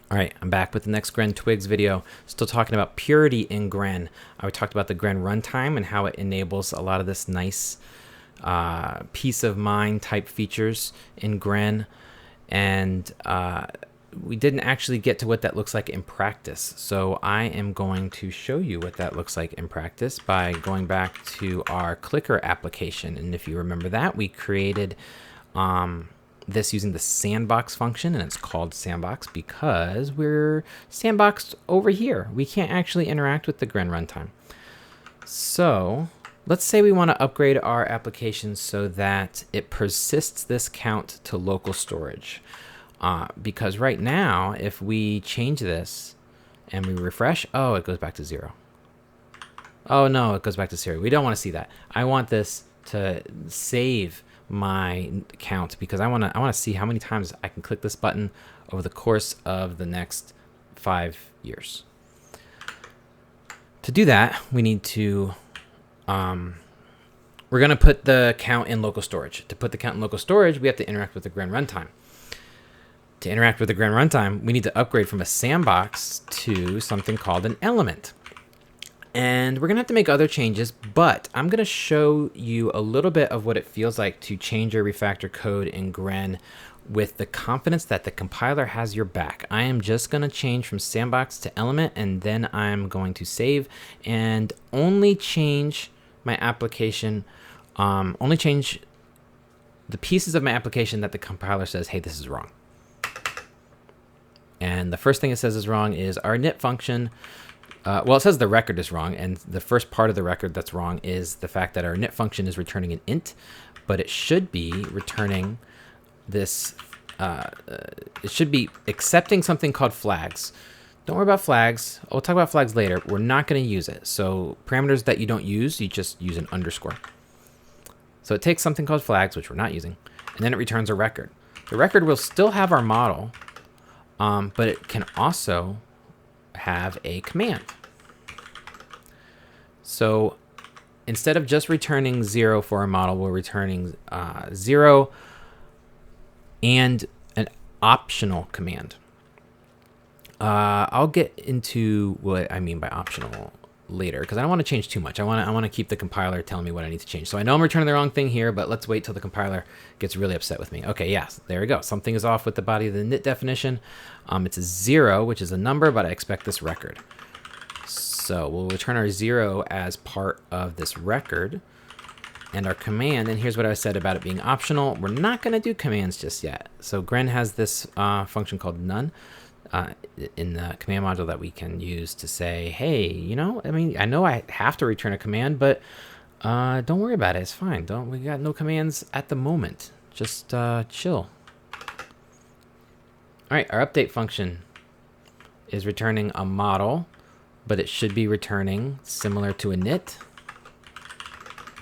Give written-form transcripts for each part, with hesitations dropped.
All right, I'm back with the next Gren Twigs video. Still talking about purity in Gren. I talked about the Gren runtime and how it enables a lot of this nice peace of mind type features in Gren. And we didn't actually get to what that looks like in practice. So I am going to show you what that looks like in practice by going back to our clicker application. And if you remember that, we created this using the sandbox function, and it's called sandbox because we're sandboxed over here. We can't actually interact with the Gren runtime. So let's say we want to upgrade our application so that it persists this count to local storage. Because right now, if we change this and we refresh, oh, it goes back to 0. Oh no, it goes back to 0. We don't want to see that. I want this to save my count because I want to see how many times I can click this button over the course of the next 5 years. To do that, we need to we're going to put the count in local storage. To put the count in local storage, we have to interact with the Gren runtime. To interact with the Gren runtime, we need to upgrade from a sandbox to something called an element. And we're going to have to make other changes, but I'm going to show you a little bit of what it feels like to change your refactor code in Gren with the confidence that the compiler has your back. I am just going to change from sandbox to element, and then I'm going to save and only change my application, only change the pieces of my application that the compiler says, hey, this is wrong. And the first thing it says is wrong is our init function. Well, it says the record is wrong, and the first part of the record that's wrong is the fact that our init function is returning an int, but it should be returning this, it should be accepting something called flags. Don't worry about flags. We'll talk about flags later. We're not going to use it. So parameters that you don't use, you just use an underscore. So it takes something called flags, which we're not using, and then it returns a record. The record will still have our model, but it can also have a command. So instead of just returning 0 for our model, we're returning 0 and an optional command. I'll get into what I mean by optional later because I don't want to change too much. I want to keep the compiler telling me what I need to change. So I know I'm returning the wrong thing here, but let's wait till the compiler gets really upset with me. Okay, yes, there we go. Something is off with the body of the init definition. It's a 0, which is a number, but I expect this record. So we'll return our 0 as part of this record. And our command, and here's what I said about it being optional. We're not going to do commands just yet. So Gren has this function called none in the command module that we can use to say, hey, you know, I mean, I know I have to return a command, but don't worry about it. It's fine. We got no commands at the moment. Just chill. All right, our update function is returning a model, but it should be returning similar to init,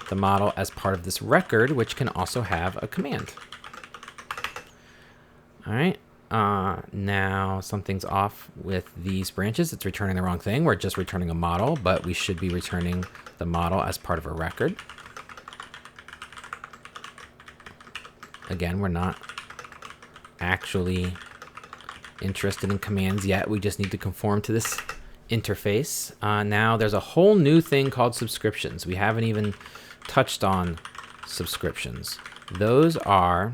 the model as part of this record, which can also have a command. All right, now something's off with these branches. It's returning the wrong thing. We're just returning a model, but we should be returning the model as part of a record. Again, we're not actually interested in commands yet. We just need to conform to this interface. Now there's a whole new thing called subscriptions. We haven't even touched on subscriptions. Those are,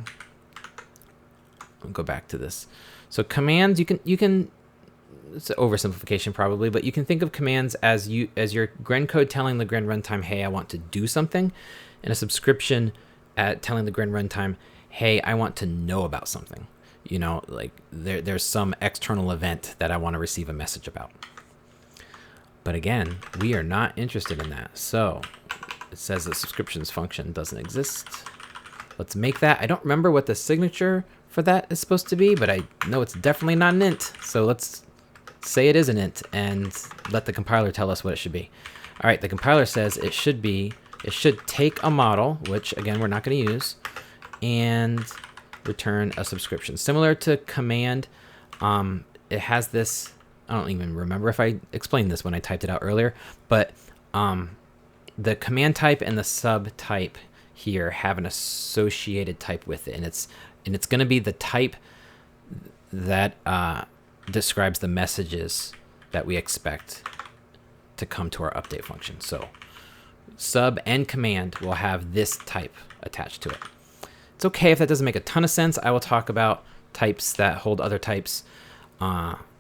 I'll go back to this. So commands, you can it's an oversimplification probably, but you can think of commands as your Gren code telling the Gren runtime, hey, I want to do something, and a subscription at telling the Gren runtime, hey, I want to know about something. You know, like there's some external event that I want to receive a message about. But again, we are not interested in that. So it says the subscriptions function doesn't exist. Let's make that. I don't remember what the signature for that is supposed to be, but I know it's definitely not an int. So let's say it is an int and let the compiler tell us what it should be. All right, the compiler says it should take a model, which again, we're not going to use, and return a subscription. Similar to command, it has this, I don't even remember if I explained this when I typed it out earlier, but the command type and the subtype here have an associated type with it, and it's going to be the type that describes the messages that we expect to come to our update function. So sub and command will have this type attached to it. It's okay if that doesn't make a ton of sense. I will talk about types that hold other types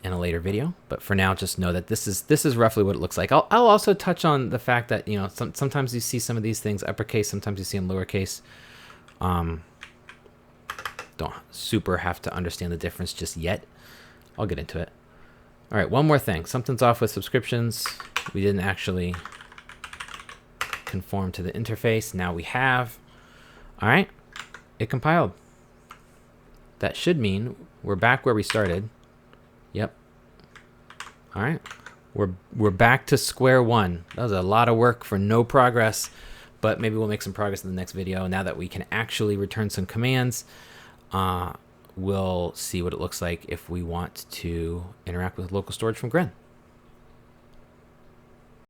in a later video, but for now, just know that this is roughly what it looks like. I'll also touch on the fact that, you know, sometimes you see some of these things uppercase, sometimes you see them lowercase. Don't super have to understand the difference just yet. I'll get into it. All right, one more thing. Something's off with subscriptions. We didn't actually conform to the interface. Now we have. All right, it compiled. That should mean we're back where we started. Yep. All right, we're back to square one. That was a lot of work for no progress, but maybe we'll make some progress in the next video. Now that we can actually return some commands, we'll see what it looks like if we want to interact with local storage from Gren.